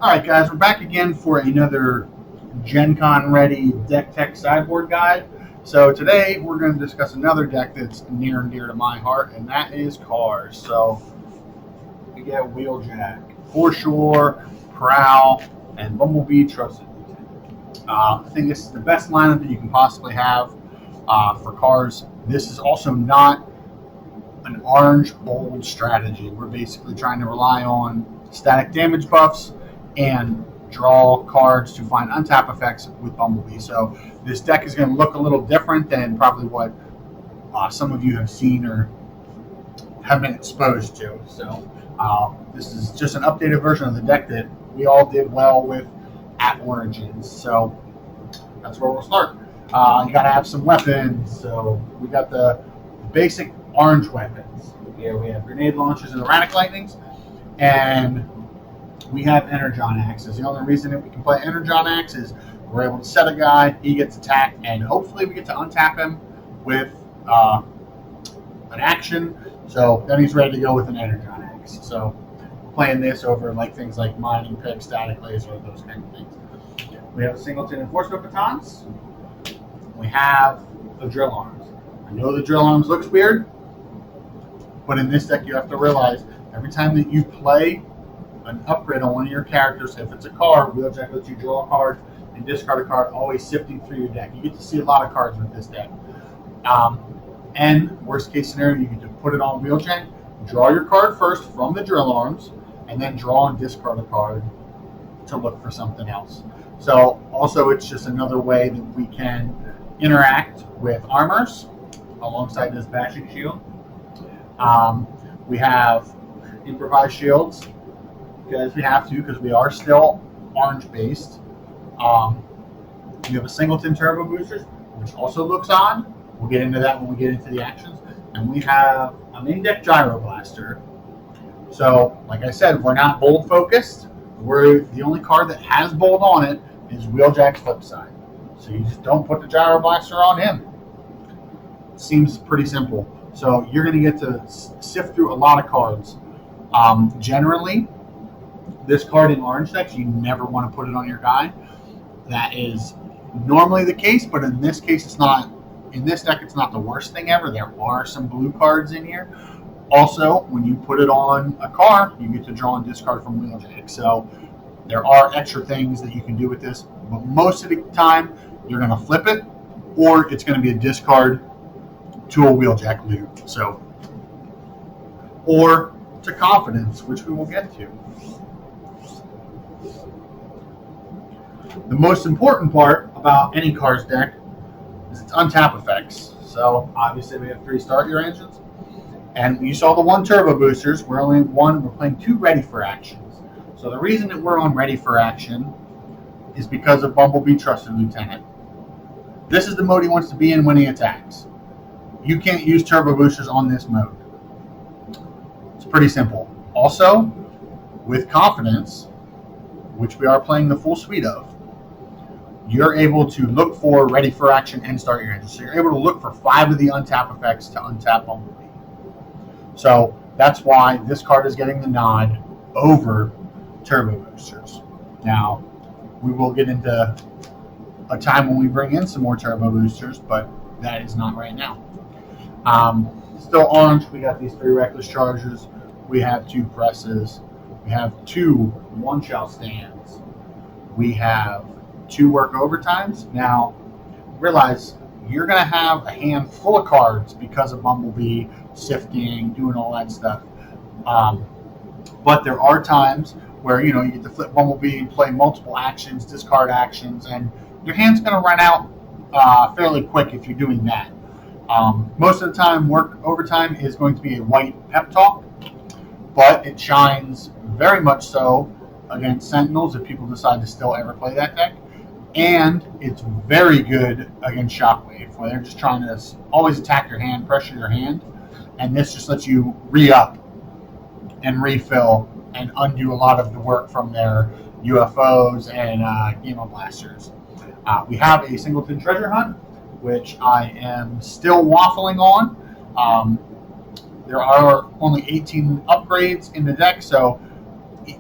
Alright guys, we're back again for another GenCon ready deck tech sideboard guide. So today we're going to discuss another deck that's near and dear to my heart, and that is Cars. So we get Wheeljack, Foreshore, Prowl, and Bumblebee Trusted Lieutenant. I think this is the best lineup that you can possibly have for Cars. This is also not an orange bold strategy. We're basically trying to rely on static damage buffs and draw cards to find untap effects with Bumblebee. So this deck is going to look a little different than probably what some of you have seen or have been exposed to. So this is just an updated version of the deck that we all did well with at Origins. So that's where we'll start. You got to have some weapons. So we got the basic orange weapons. Here we have grenade launchers and erratic lightnings, and we have Energon axes. The only reason that we can play Energon axe is we're able to set a guy, he gets attacked, and hopefully we get to untap him with an action. So then he's ready to go with an Energon axe. So playing this over like things like mining pick, static laser, those kind of things. We have singleton enforcement batons. We have the drill arms. I know the drill arms looks weird, but in this deck you have to realize every time that you play an upgrade on one of your characters, if it's a card, Wheeljack lets you draw a card and discard a card, always sifting through your deck. You get to see a lot of cards with this deck. And worst case scenario, you get to put it on Wheeljack, draw your card first from the drill arms, and then draw and discard a card to look for something else. So also it's just another way that we can interact with armors alongside this bashing shield. We have improvised shields, because we have to, because we are still orange based. We have a singleton turbo boosters, which also looks odd. We'll get into that when we get into the actions. And we have a main deck gyro blaster. So like I said, we're not bold focused. We're the only card that has bold on it is Wheeljack's flip side. So you just don't put the gyro blaster on him. It seems pretty simple. So you're going to get to sift through a lot of cards. Generally, this card in orange decks, you never want to put it on your guy. That is normally the case, but in this case, it's not. In this deck, it's not the worst thing ever. There are some blue cards in here. Also, when you put it on a car, you get to draw and discard from Wheeljack. So there are extra things that you can do with this, but most of the time, you're going to flip it, or it's going to be a discard to a Wheeljack loot. So, or to confidence, which we will get to. The most important part about any Cars deck is its untap effects. So obviously we have 3 start your engines, and you saw the 1 turbo boosters. We're playing 2 ready for actions. So the reason that we're on ready for action is because of Bumblebee Trusted Lieutenant. This is the mode he wants to be in when he attacks. You can't use turbo boosters on this mode. It's pretty simple. Also, with confidence, which we are playing the full suite of, you're able to look for ready for action and start your engine. So you're able to look for 5 of the untap effects to untap Bumblebee. So that's why this card is getting the nod over turbo boosters. Now, we will get into a time when we bring in some more turbo boosters, but that is not right now. Still orange, we got these 3 reckless chargers. We have 2 presses. We have 2 one-shot stands. We have 2 work overtimes. Now, realize you're going to have a hand full of cards because of Bumblebee, sifting, doing all that stuff. But there are times where, you get to flip Bumblebee and play multiple actions, discard actions, and your hand's going to run out fairly quick if you're doing that. Most of the time, work overtime is going to be a white pep talk, but it shines very much so against Sentinels if people decide to still ever play that deck. And it's very good against Shockwave, where they're just trying to always attack your hand, pressure your hand, and this just lets you re-up and refill and undo a lot of the work from their UFOs and Gamma Blasters. We have a Singleton Treasure Hunt, which I am still waffling on. There are only 18 upgrades in the deck, so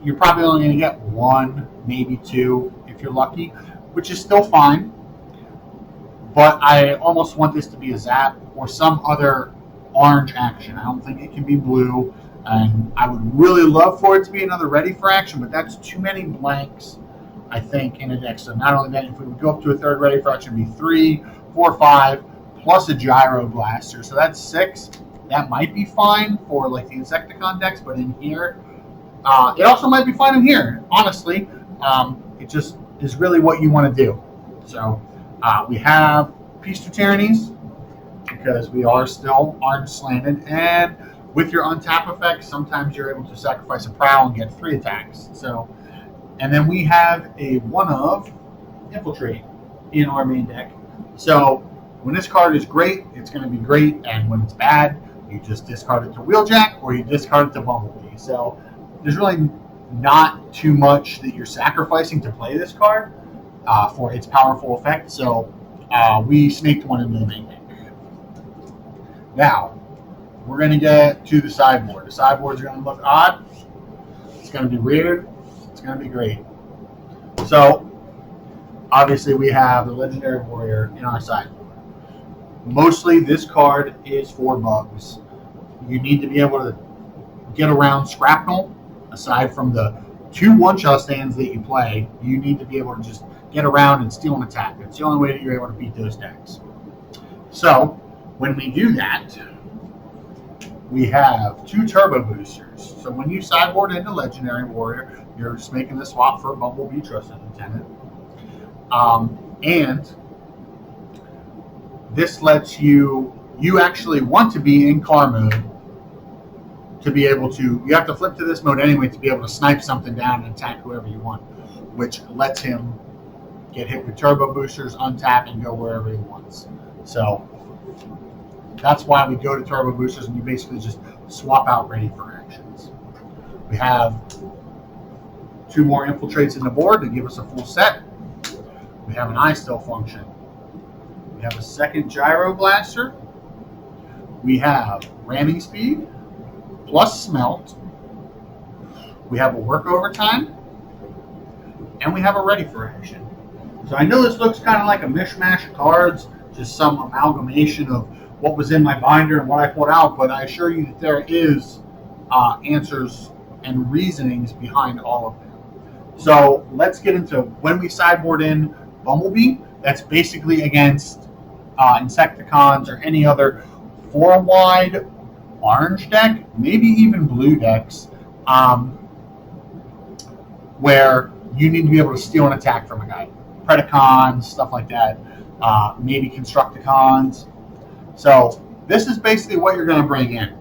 you're probably only going to get one, maybe two, if you're lucky, which is still fine. But I almost want this to be a zap or some other orange action. I don't think it can be blue. And I would really love for it to be another ready for action, but that's too many blanks, I think, in a deck. So not only that, if we would go up to a third ready for action, it'd be 3, 4, 5, plus a gyro blaster. So that's 6. That might be fine for like the Insecticon decks, but in here, it also might be fine in here. Honestly, it just is really what you want to do. So we have Peace to Tyrannies, because we are still orange slanted, and with your untap effect, sometimes you're able to sacrifice a prowl and get 3 attacks. So, and then we have a 1 of Infiltrate in our main deck. So when this card is great, it's going to be great, and when it's bad, you just discard it to Wheeljack or you discard it to Bumblebee. So there's really not too much that you're sacrificing to play this card for its powerful effect. So we snaked one into the main deck. Now, we're going to get to the sideboard. The sideboards are going to look odd. It's going to be weird. It's going to be great. So, obviously, we have the Legendary Warrior in our sideboard. Mostly, this card is for bugs. You need to be able to get around Scrapnel. Aside from the 2 one-shot stands that you play, you need to be able to just get around and steal an attack. It's the only way that you're able to beat those decks. So, when we do that, we have 2 turbo boosters. So when you sideboard into Legendary Warrior, you're just making the swap for a Bumblebee Trusted Lieutenant. And this lets you actually want to be in car mode to be able to, you have to flip to this mode anyway to be able to snipe something down and attack whoever you want, which lets him get hit with turbo boosters, untap, and go wherever he wants. So that's why we go to turbo boosters, and you basically just swap out ready for actions. We have 2 more infiltrates in the board to give us a full set. We have an I-Still function. We have a second gyro blaster. We have ramming speed plus smelt. We have a work overtime, and we have a ready for action. So I know this looks kind of like a mishmash of cards, just some amalgamation of what was in my binder and what I pulled out, but I assure you that there is answers and reasonings behind all of them. So let's get into when we sideboard in Bumblebee. That's basically against Insecticons or any other 4-wide orange deck, maybe even blue decks, where you need to be able to steal an attack from a guy. Predacons, stuff like that, maybe Constructicons. So this is basically what you're going to bring in.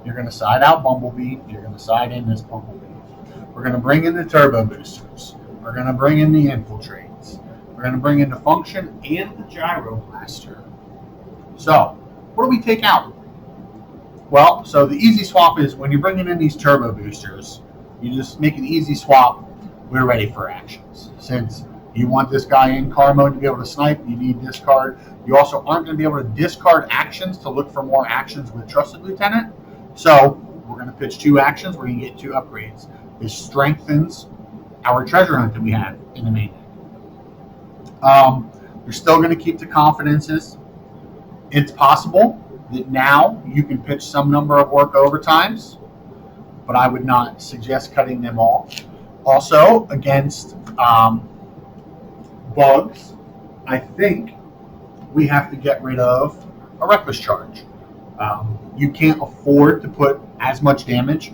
You're going to side out Bumblebee. You're going to side in this Bumblebee. We're going to bring in the turbo boosters. We're going to bring in the infiltrates. We're going to bring in the function and the gyro blaster. So what do we take out? Well, so the easy swap is when you're bringing in these turbo boosters, you just make an easy swap. We're ready for actions. Since you want this guy in car mode to be able to snipe, you need this card. You also aren't going to be able to discard actions to look for more actions with Trusted Lieutenant. So we're going to pitch 2 actions. We're going to get 2 upgrades. This strengthens our treasure hunt that we have in the main deck. You're still going to keep the confidences. It's possible that now you can pitch some number of work overtimes, but I would not suggest cutting them all. Also, against bugs, I think we have to get rid of a Reckless Charge. You can't afford to put as much damage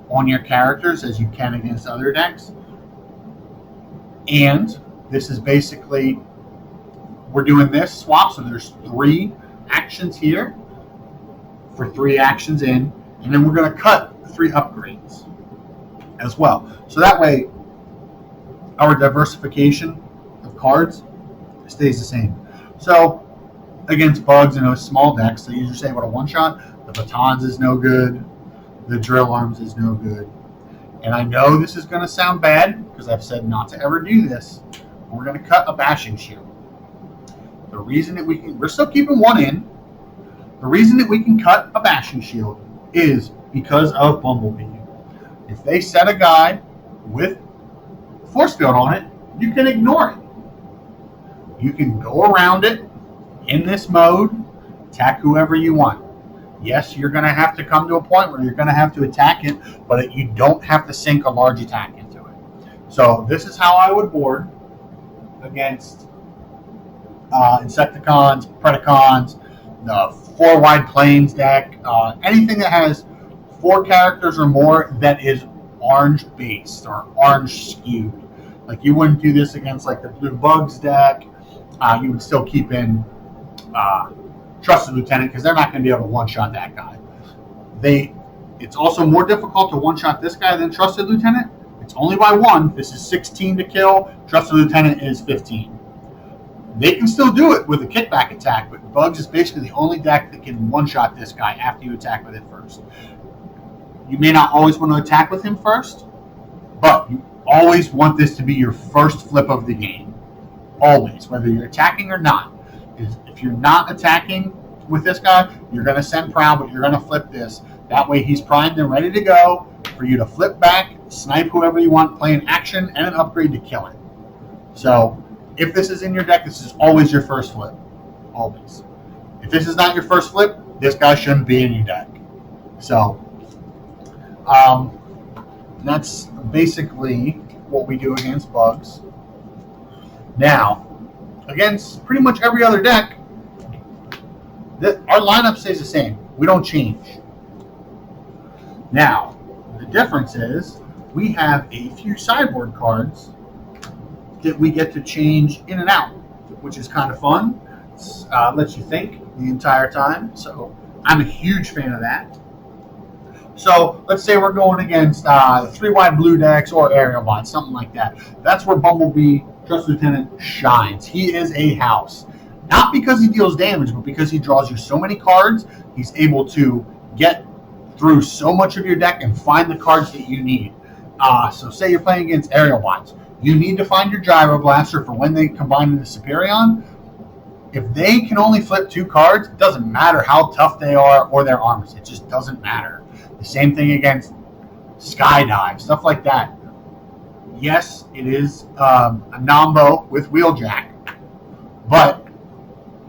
on your characters as you can against other decks. And this is basically, we're doing this swap, so there's 3 actions here for 3 actions in, and then we're going to cut 3 upgrades as well. So that way, our diversification of cards stays the same. So against bugs in those small decks, they usually say what a one-shot. The batons is no good. The drill arms is no good. And I know this is going to sound bad because I've said not to ever do this. We're going to cut a bashing shield. The reason that we're still keeping 1 in. The reason that we can cut a bashing shield is because of Bumblebee. If they set a guy with force field on it, you can ignore it. You can go around it in this mode, attack whoever you want. Yes, you're going to have to come to a point where you're going to have to attack it, but you don't have to sink a large attack into it. So this is how I would board against Insecticons, Predacons, the 4 wide planes deck, anything that has 4 characters or more that is orange based or orange skewed. Like you wouldn't do this against like the blue bugs deck. You would still keep in Trusted Lieutenant because they're not going to be able to one-shot that guy. It's also more difficult to one-shot this guy than Trusted Lieutenant. It's only by 1. This is 16 to kill. Trusted Lieutenant is 15. They can still do it with a kickback attack, but Bugs is basically the only deck that can one-shot this guy after you attack with it first. You may not always want to attack with him first, but you always want this to be your first flip of the game. Always, whether you're attacking or not. If you're not attacking with this guy, you're going to send Prowl, but you're going to flip this. That way he's primed and ready to go for you to flip back, snipe whoever you want, play an action and an upgrade to kill it. So if this is in your deck, this is always your first flip. Always. If this is not your first flip, this guy shouldn't be in your deck. So that's basically what we do against Bugs. Now, against pretty much every other deck, our lineup stays the same. We don't change. Now, the difference is we have a few sideboard cards that we get to change in and out, which is kind of fun. Lets you think the entire time. So I'm a huge fan of that. So let's say we're going against 3 wide blue decks or aerial bots, something like that. That's where Bumblebee Trusted Lieutenant shines. He is a house. Not because he deals damage, but because he draws you so many cards, he's able to get through so much of your deck and find the cards that you need. So say you're playing against aerial bots. You need to find your Gyro Blaster for when they combine into Superion. If they can only flip 2 cards, it doesn't matter how tough they are or their armors. It just doesn't matter. The same thing against Skydive, stuff like that. Yes, it is a Nombo with Wheeljack, but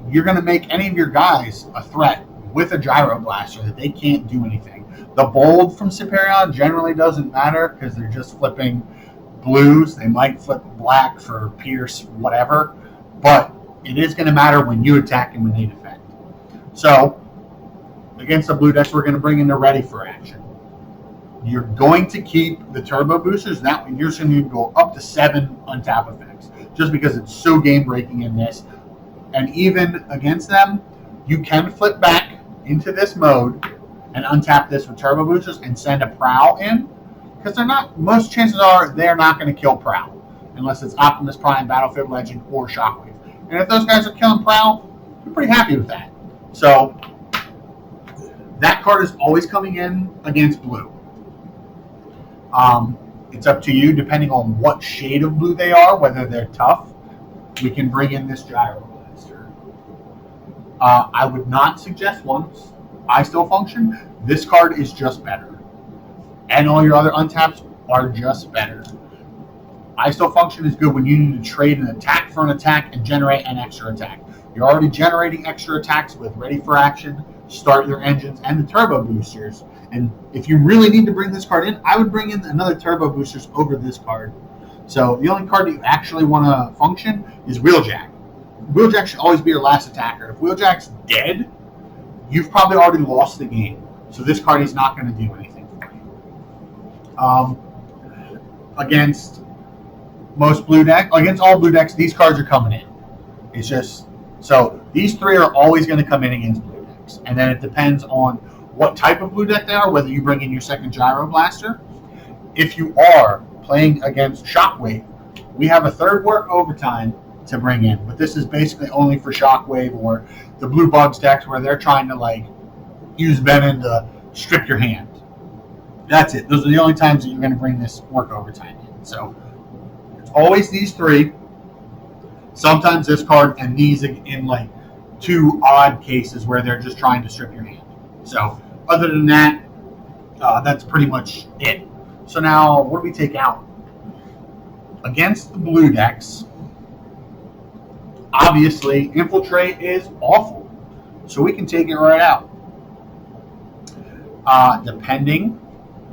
you're going to make any of your guys a threat with a Gyro Blaster that they can't do anything. The Bold from Superion generally doesn't matter because they're just flipping blues. They might flip black for Pierce, whatever, but it is going to matter when you attack and when they defend. So, against the blue decks, we're going to bring in the Ready for Action. You're going to keep the Turbo Boosters. That way you're going to go up to 7 untap effects, just because it's so game-breaking in this. And even against them, you can flip back into this mode and untap this with Turbo Boosters and send a Prowl in, because they're not. Most chances are they're not going to kill Prowl unless it's Optimus Prime, Battlefield Legend, or Shockwave. And if those guys are killing Prowl, you're pretty happy with that. So that card is always coming in against blue. It's up to you, depending on what shade of blue they are, whether they're tough. We can bring in this Gyro Blaster. I would not suggest once. I still function. This card is just better. And all your other untaps are just better. I still function is good when you need to trade an attack for an attack and generate an extra attack. You're already generating extra attacks with Ready for Action, Start Your Engines, and the Turbo Boosters. And if you really need to bring this card in, I would bring in another Turbo Boosters over this card. So the only card that you actually want to function is Wheeljack. Wheeljack should always be your last attacker. If Wheeljack's dead, you've probably already lost the game. So this card is not going to do anything for you. Against most blue decks, against all blue decks, these cards are coming in. It's just, so these 3 are always going to come in against blue decks. And then it depends on what type of blue deck they are, whether you bring in your second Gyro Blaster. If you are playing against Shockwave, we have a 3rd Work Overtime to bring in, but this is basically only for Shockwave or the Blue Bugs decks where they're trying to like use Venom to strip your hand. That's it. Those are the only times that you're going to bring this Work Overtime in. So it's always these 3. Sometimes this card, and these in like 2 odd cases where they're just trying to strip your hand. So other than that, that's pretty much it. So now, what do we take out? Against the blue decks, obviously, Infiltrate is awful. So we can take it right out. Depending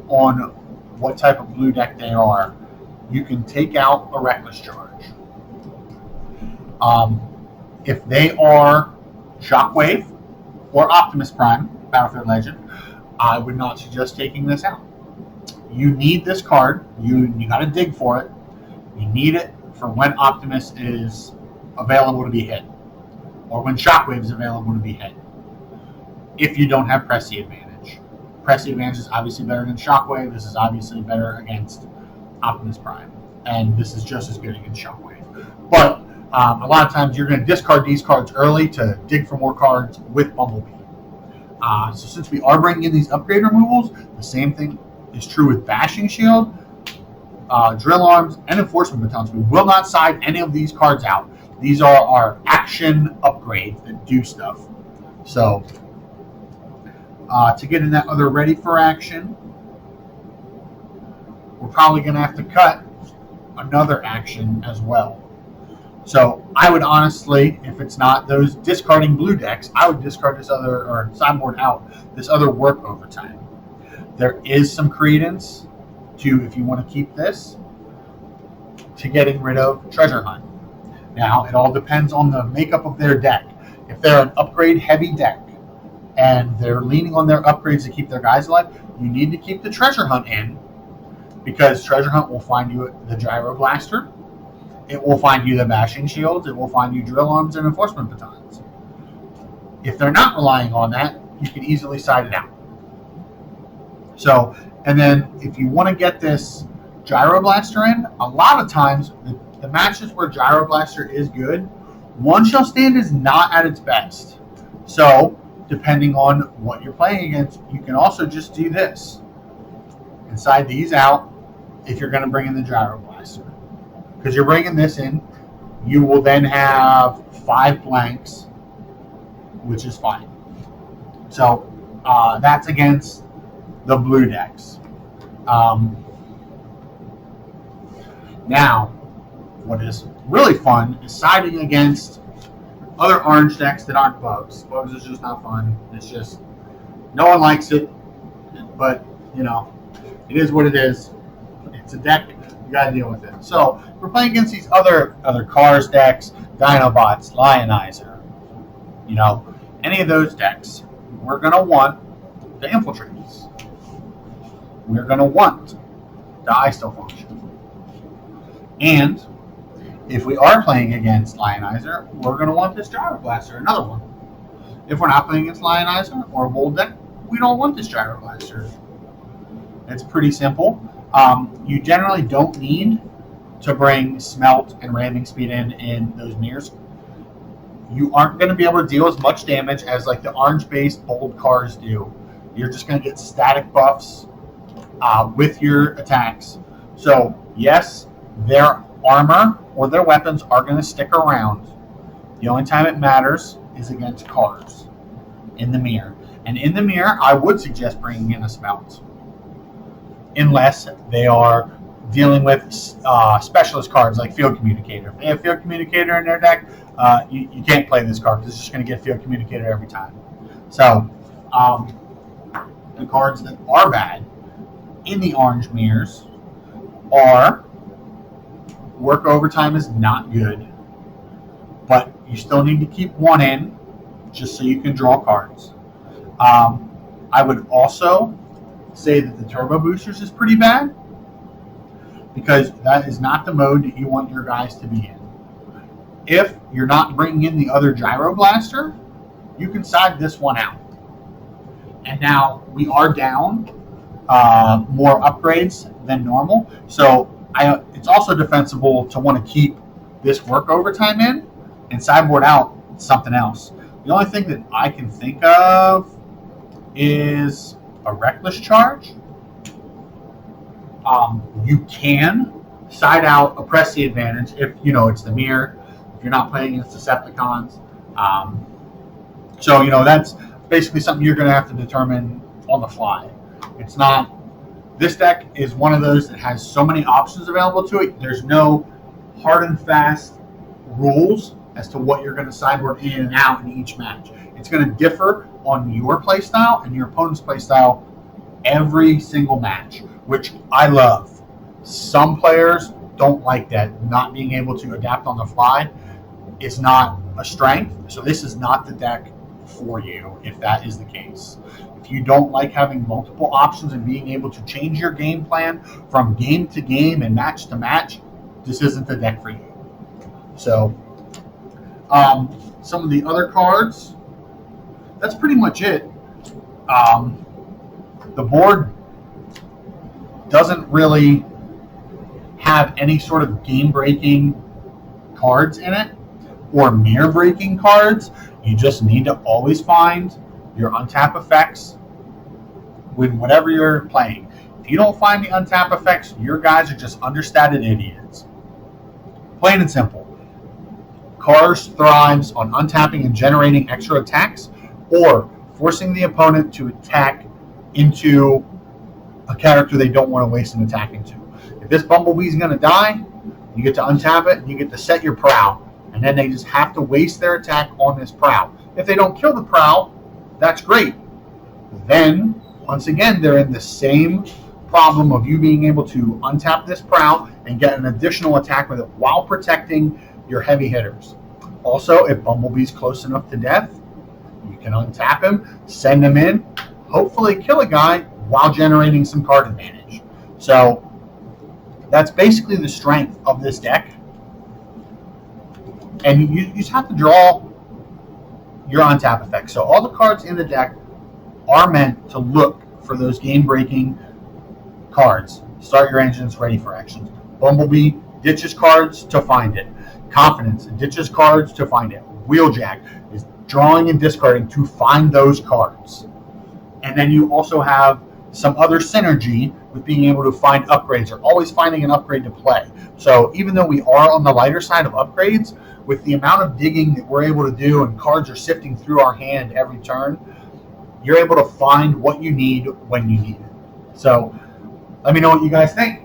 on what type of blue deck they are, you can take out a Reckless Charge. If they are Shockwave or Optimus Prime, Battlefield Legend, I would not suggest taking this out. You need this card. You got to dig for it. You need it for when Optimus is available to be hit, or when Shockwave is available to be hit. If you don't have Press the Advantage. Press the Advantage is obviously better than Shockwave. This is obviously better against Optimus Prime. And this is just as good against Shockwave. But a lot of times you're going to discard these cards early to dig for more cards with Bumblebee. So since we are bringing in these upgrade removals, the same thing is true with Bashing Shield, Drill Arms, and Enforcement Batons. We will not side any of these cards out. These are our action upgrades that do stuff. So to get in that other ready for action, we're probably going to have to cut another action as well. So I would honestly, if it's not those discarding blue decks, I would discard this other, or sideboard out this other Work Overtime. There is some credence to, if you want to keep this, to getting rid of Treasure Hunt. Now, it all depends on the makeup of their deck. If they're an upgrade heavy deck and they're leaning on their upgrades to keep their guys alive, you need to keep the Treasure Hunt in, because Treasure Hunt will find you the Gyro Blaster. It will find you the Bashing Shields. It will find you Drill Arms and Enforcement Batons. If they're not relying on that, you can easily side it out. So, and then if you want to get this Gyro Blaster in, a lot of times the matches where Gyro Blaster is good, One Shell Stand is not at its best. So, depending on what you're playing against, you can also just do this and side these out if you're going to bring in the Gyro Blaster. Because you're bringing this in, you will then have 5 blanks, which is fine. So that's against the blue decks. Now, what is really fun is siding against other orange decks that aren't Bugs. Bugs is just not fun. It's just, no one likes it, but, you know, it is what it is. It's a deck. You got to deal with it. So we're playing against these other Cars decks, Dinobots, Lionizer, you know, any of those decks. We're going to want the Infiltrates. We're going to want the ISO function. And if we are playing against Lionizer, we're going to want this Gyro Blaster, another one. If we're not playing against Lionizer or a Bold deck, we don't want this Gyro Blaster. It's pretty simple. You generally don't need to bring Smelt and Ramming Speed in those mirrors. You aren't going to be able to deal as much damage as like the orange-based Bold cars do. You're just going to get static buffs with your attacks. So, yes, their armor or their weapons are going to stick around. The only time it matters is against cars in the mirror. And in the mirror, I would suggest bringing in a Smelt, unless they are dealing with specialist cards like Field Communicator. If they have Field Communicator in their deck, you can't play this card because it's just going to get Field Communicator every time. So, the cards that are bad in the orange mirrors are Work Overtime is not good, but you still need to keep one in just so you can draw cards. I would also say that the Turbo Boosters is pretty bad, because that is not the mode that you want your guys to be in. If you're not bringing in the other Gyro Blaster, you can side this one out. And now we are down more upgrades than normal, so it's also defensible to want to keep this Work Overtime in and sideboard out something else. The only thing that I can think of is a Reckless Charge. You can side out a Press the Advantage if you know it's the mirror, if you're not playing against Decepticons. So, you know, that's basically something you're going to have to determine on the fly. It's not This deck is one of those that has so many options available to it. There's no hard and fast rules as to what you're going to sideboard in and out in each match. It's going to differ on your playstyle and your opponent's playstyle every single match, which I love. Some players don't like that. Not being able to adapt on the fly is not a strength. So this is not the deck for you if that is the case. If you don't like having multiple options and being able to change your game plan from game to game and match to match, this isn't the deck for you. So some of the other cards, that's pretty much it. The board doesn't really have any sort of game-breaking cards in it or mirror-breaking cards. You just need to always find your untap effects with whatever you're playing. If you don't find the untap effects, your guys are just understated idiots. Plain and simple. Cars thrives on untapping and generating extra attacks or forcing the opponent to attack into a character they don't want to waste an attack into. If this Bumblebee's going to die, you get to untap it and you get to set your prow. And then they just have to waste their attack on this prow. If they don't kill the prow, that's great. Then, once again, they're in the same problem of you being able to untap this prow and get an additional attack with it while protecting your heavy hitters. Also, if Bumblebee's close enough to death, you can untap him, send him in, hopefully kill a guy while generating some card advantage. So that's basically the strength of this deck. And you just have to draw your untap effects. So all the cards in the deck are meant to look for those game-breaking cards. Start your engines, ready for actions. Bumblebee ditches cards to find it. Confidence ditches cards to find it. Wheeljack is drawing and discarding to find those cards. And then you also have some other synergy with being able to find upgrades or always finding an upgrade to play. So even though we are on the lighter side of upgrades, with the amount of digging that we're able to do and cards are sifting through our hand every turn, you're able to find what you need when you need it. So let me know what you guys think.